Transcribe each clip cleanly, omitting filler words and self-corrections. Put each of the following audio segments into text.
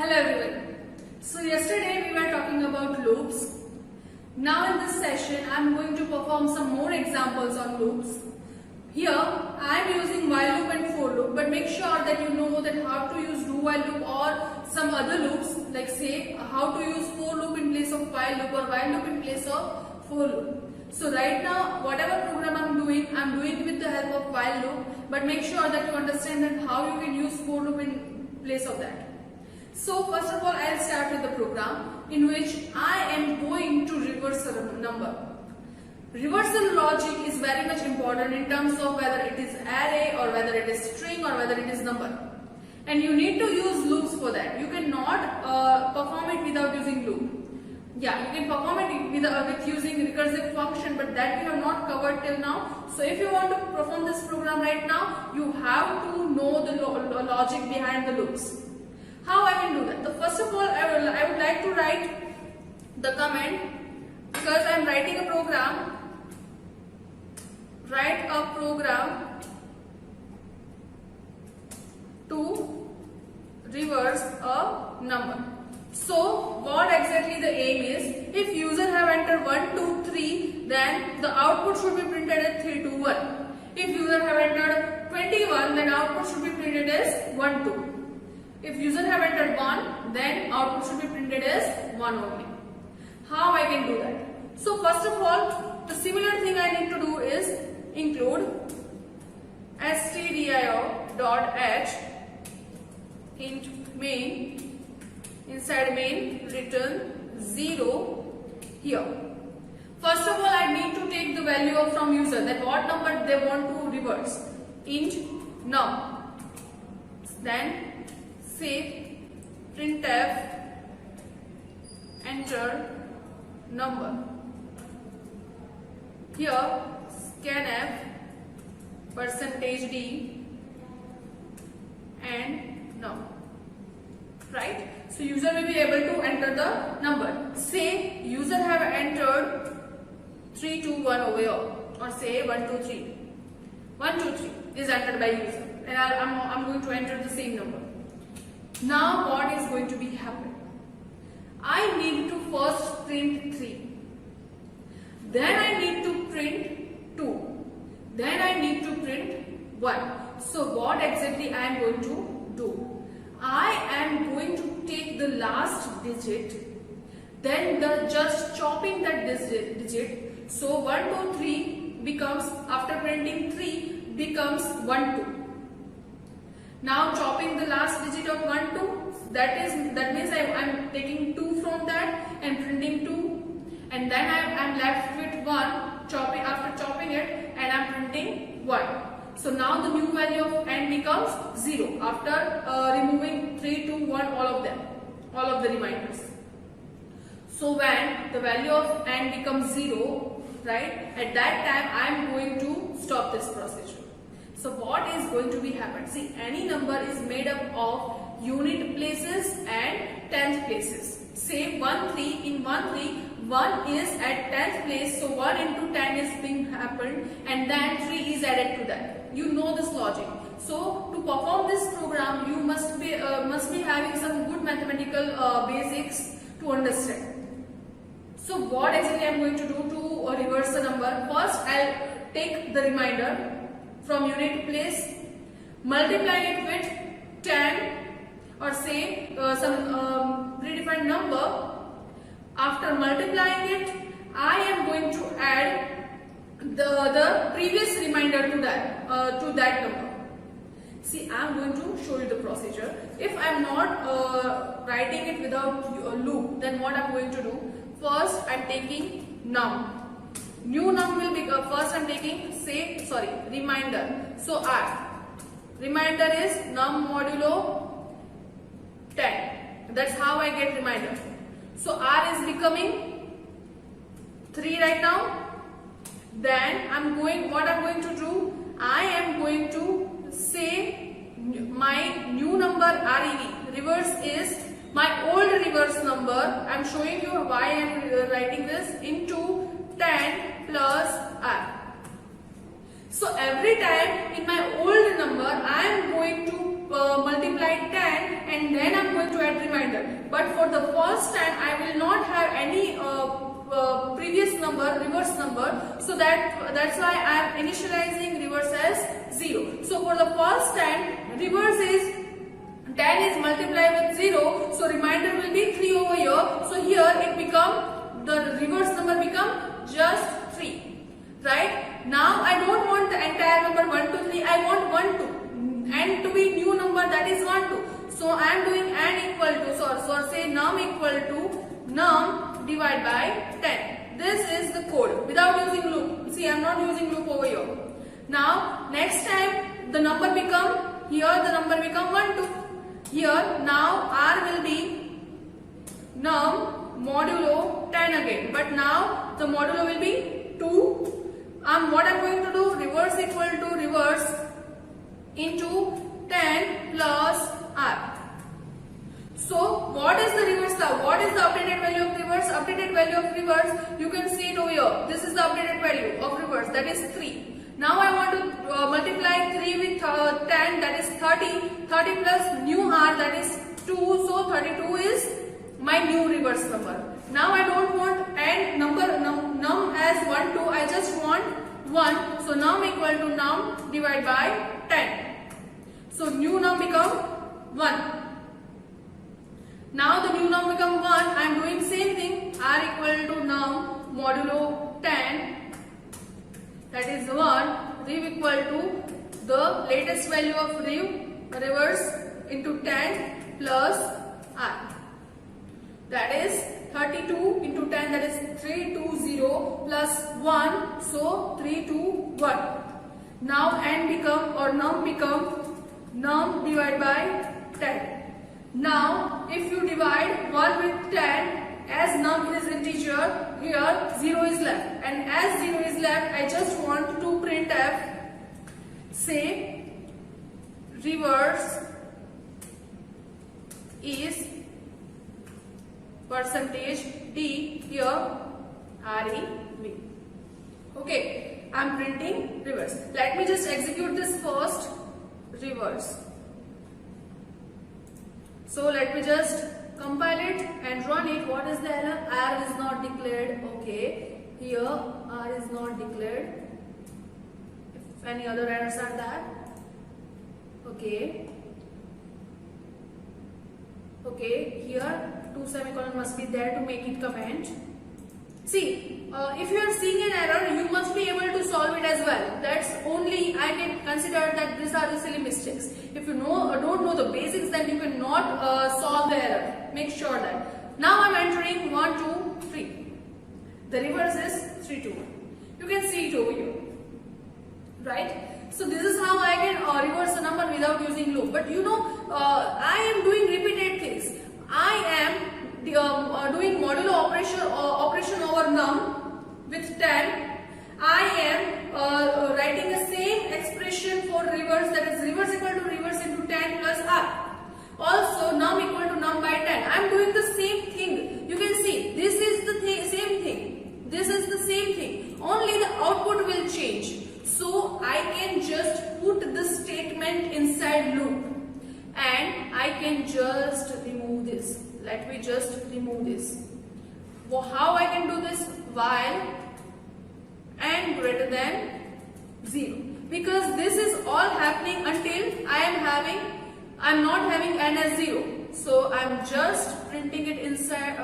Hello everyone. So yesterday we were talking about loops. Now in this session I am going to perform some more examples on loops. Here I am using while loop and for loop, but make sure that you know that how to use do while loop or some other loops, like say how to use for loop in place of while loop or while loop in place of for loop. So right now whatever program I am doing with the help of while loop, but make sure that you understand that how you can use for loop in place of that. So first of all, I'll start with the program in which I am going to reverse a number. Reversal logic is very much important in terms of whether it is array or whether it is string or whether it is number. And you need to use loops for that. You cannot perform it without using loop. Yeah, you can perform it with using recursive function, but that we have not covered till now. So if you want to perform this program right now, you have to know the logic behind the loops. How I can do that? So first of all, I would like to write the command, because I am writing a program. Write a program to reverse a number. So what exactly the aim is? If user have entered 1, 2, 3, then the output should be printed as 3, 2, 1. If user have entered 21, then output should be printed as 1, 2. If user have entered 1, then output should be printed as 1 only. How I can do that? So first of all, the similar thing I need to do is include stdio.h int main, inside main return 0 here. First of all, I need to take the value of from user, that what number they want to reverse. Int num. Then say printf enter number. Here scanf %d and num. Right? So user will be able to enter the number. Say user have entered 3, 2, 1 over here, or say 1, 2, 3. 1, 2, 3 is entered by user, and I'm going to enter the same number. Now what is going to be happen? I need to first print 3. Then I need to print 2. Then I need to print 1. So what exactly I am going to do? I am going to take the last digit, then just chopping that digit. So 1, 2, 3 becomes, after printing 3, becomes 1, 2. Now chopping the last digit of 1, 2, that means I am taking 2 from that and printing 2, and then I am left with 1, after chopping it, and I am printing 1. So now the new value of n becomes 0 after removing 3, 2, 1, all of them, all of the reminders. So when the value of n becomes 0, right, at that time I am going to stop this procedure. So what is going to be happen? See, any number is made up of unit places and tenth places. Say 1, 3, in 1, 3, 1 is at 10th place, so 1 into 10 is being happened, and then 3 is added to that. You know this logic. So to perform this program, you must be having some good mathematical basics to understand. So what exactly I am going to do to reverse the number? First, I'll take the remainder from unit place, multiply it with 10 or say some predefined number. After multiplying it, I am going to add the previous remainder to that number. See, I am going to show you the procedure. If I am not writing it without a loop, then what I am going to do? First, I am taking num. New num will be first. I am taking remainder. So remainder is num modulo 10. That's how I get remainder. So R is becoming 3 right now. Then what I'm going to do, I am going to say my new number REV, reverse is my old reverse number. I'm showing you why I'm writing this, into 10 plus R. So every time in my old number, I am going to multiply 10 and then I'm going to add remainder. But for the first time, I will not have any previous number, reverse number. So that's why I am initializing reverse as 0. So for the first time, reverse is 10 is multiplied with 0. So remainder will be 3 over here. So here the reverse number become just 3. Right? Now I don't want the entire number 1 to 3. I want 1 to. And to be new number, that is 1 to. So I am doing n equal to, so say num equal to num divided by 10. This is the code without using loop. See, I am not using loop over here. Now next time the number become 1 to. Here now R will be num modulo 10 again. But now the modulo will be 2. What I'm going to do, reverse equal to reverse into 10 plus R. So what is the reverse now? What is the updated value of reverse? Updated value of reverse, you can see it over here. This is the updated value of reverse, that is 3. Now I want to multiply 3 with 10, that is 30. 30 plus new R, that is 2. So 32 is my new reverse number. Now I don't want num as 1 2, I just want 1. So num equal to num divided by 10. So new num become 1. Now the new num become 1. I am doing same thing. R equal to num modulo 10. That is 1. Rev equal to the latest value of reverse into 10 plus R. That is 32 into 10, that is 320 plus 1. So 321. Now num become num divided by 10. Now if you divide 1 with 10, as num is integer, here 0 is left. And as 0 is left, I just want to printf, say reverse is percentage D, here REV. Okay, I am printing reverse. Let me just execute this first, reverse. So let me just compile it and run it. What is the error? R is not declared. Okay, here R is not declared. If any other errors are there. Okay, here 2 semicolon must be there to make it comment. See, if you are seeing an error, you must be able to solve it as well. That's only I can consider that these are the silly mistakes. If you don't know the basics, then you cannot solve the error. Make sure that. Now I'm entering 1 2 3. The reverse is 3 2 1. You can see it over here, right? So this is how I can reverse a number without using loop. But I am doing repeated things. I am doing modulo operation over num with 10. I am writing the same expression for reverse, that is reverse equal to reverse into 10 plus R. Also num equal to num by 10. I am doing the same thing. You can see this is the same thing. This is the same thing. Only the output will change. So I can just put the statement inside loop and I can just remove this. Let me just remove this. How I can do this? While n greater than 0, because this is all happening until I'm not having n as 0. So I'm just printing it inside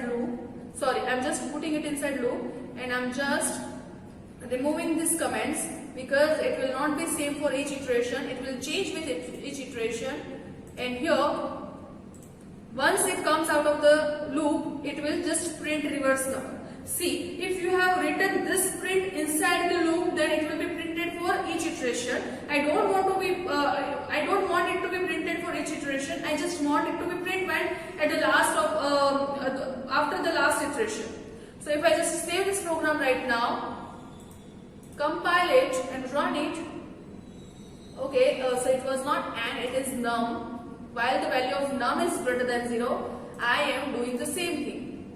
loop. Sorry, I'm just putting it inside loop, and I'm just removing these comments because it will not be same for each iteration. It will change with each iteration. And here, once it comes out of the loop, it will just print reverse number. See, if you have written this print inside the loop, then it will be printed for each iteration. I don't want it to be printed for each iteration. I just want it to be printed at the last of after the last iteration. So if I just save this program right now, compile it and run it. Okay, so it was not and, it is num. While the value of num is greater than 0, I am doing the same thing.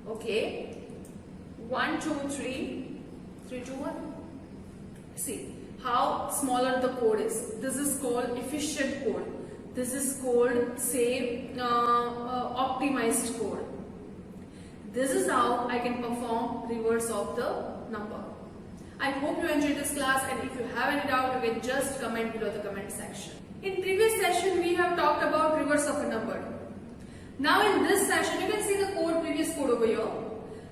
Okay. 1, 2, 3, 3, 2, 1. See how smaller the code is. This is called efficient code. This is called, say, optimized code. This is how I can perform reverse of the number. I hope you enjoyed this class, and if you have any doubt, you can just comment below the comment section. In previous session, we have talked about reverse of a number. Now in this session, you can see the previous code over here.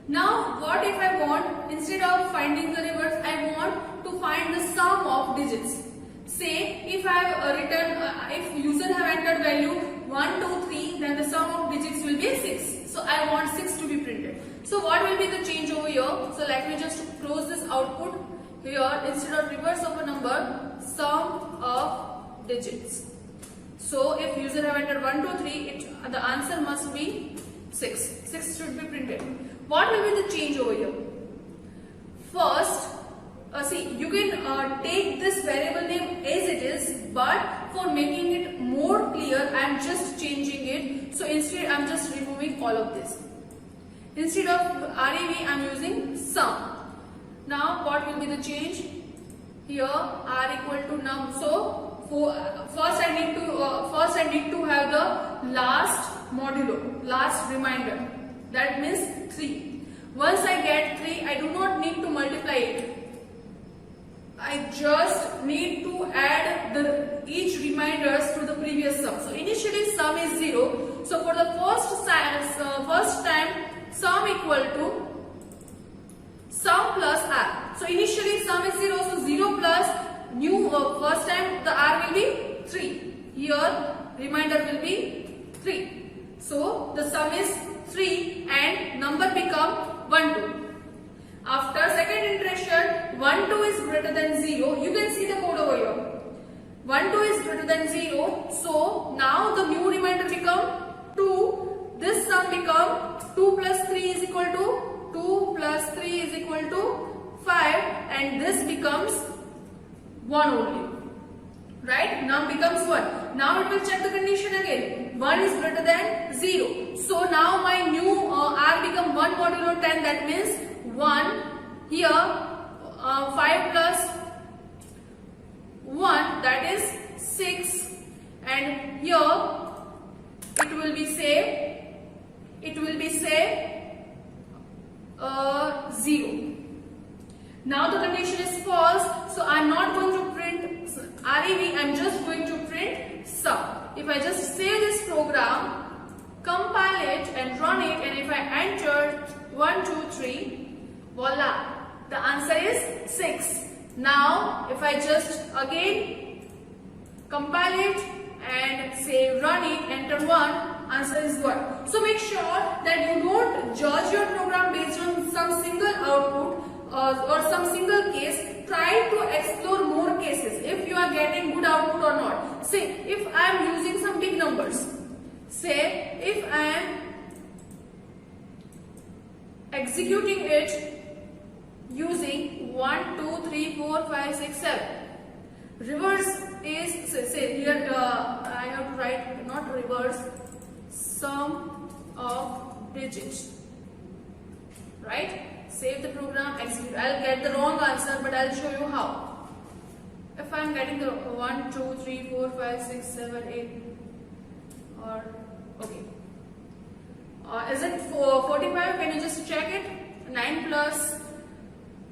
Now, what if I want, instead of finding the reverse, I want to find the sum of digits. Say, if I have if user have entered value 1, 2, 3, then the sum of digits will be 6. So, I want 6 to be printed. So, what will be the change over here? So, let me just close this output here. Instead of reverse of a number, sum of digits. So, if user have entered 1, 2, 3, the answer must be 6. 6 should be printed. What will be the change over here? First, see, you can take this variable name as it is, but for making it more clear, I am just changing it. So instead, I am just removing all of this. Instead of rev, I am using sum. Now, what will be the change? Here, r equal to num. So first I need to have the last modulo, last remainder. That means 3. Once I get 3, I do not need to multiply it. I just need to add each reminders to the previous sum. So initially sum is 0. So for the first time sum equal to sum plus r. So initially sum is 0. So 0 plus new first time the r will be 3. Here remainder will be 3. So the sum is 3 and number become 1, 2. After second iteration, 1, 2 is greater than 0. You can see the code over here. 1, 2 is greater than 0. So now the new remainder become 2. This sum become 2 plus 3 is equal to 2 plus 3 is equal to 5, and this becomes 1 only. Right? Now becomes 1. Now it will check the condition again. 1 is greater than 0. So now my new r become 1 modulo 10. That means 1 here 5 plus 1, that is 6, and here it will be say 0. Now the condition is false, so I am not going to print rev, I am just going to print sum. If I just save this program, compile it and run it, and if I enter 1, 2, 3, voila, the answer is 6. Now if I just again compile it and say run it, enter 1, answer is 1. So make sure that you don't judge your program based on some single output or some single case. Try to explore more cases if you are getting good output or not. Say if I am using some big numbers, say if I am executing it using 1, 2, 3, 4, 5, 6, 7. Reverse is, say here I have to write not reverse, sum of digits. Right? Save the program, execute. I'll get the wrong answer, but I'll show you how. If I'm getting the 1, 2, 3, 4, 5, 6, 7, 8, or okay. Is it 45? Can you just check it? 9 plus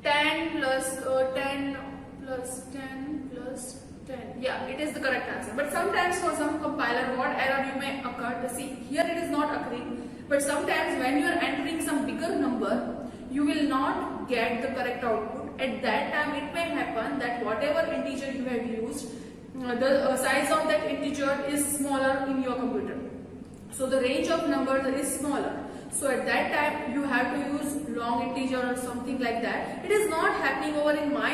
10 plus 10 plus 10 plus 10. Yeah, it is the correct answer. But sometimes for some compiler, what error you may occur? See, here it is not occurring. But sometimes when you are entering some bigger number, you will not get the correct output. At that time, it may happen that whatever integer you have used, the size of that integer is smaller in your computer. So the range of numbers is smaller. So at that time you have to use long integer or something like that. It is not happening over in my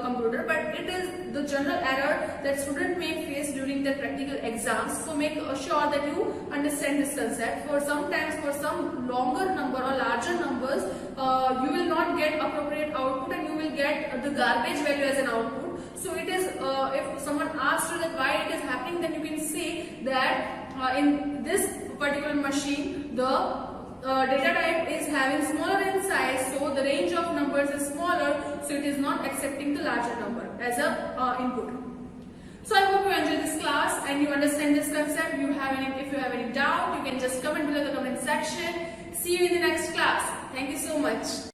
computer, but it is the general error that student may face during their practical exams. So make sure that you understand this concept. For sometimes for some longer number or larger numbers, you will not get appropriate output and you will get the garbage value as an output. So it is, if someone asks you that why it is happening, then you can say that in this particular machine, the data type is having smaller in size, so the range of numbers is smaller, so it is not accepting the larger number as a input. So I hope you enjoyed this class and you understand this concept. If you have any doubt, you can just comment below the comment section. See you in the next class. Thank you so much.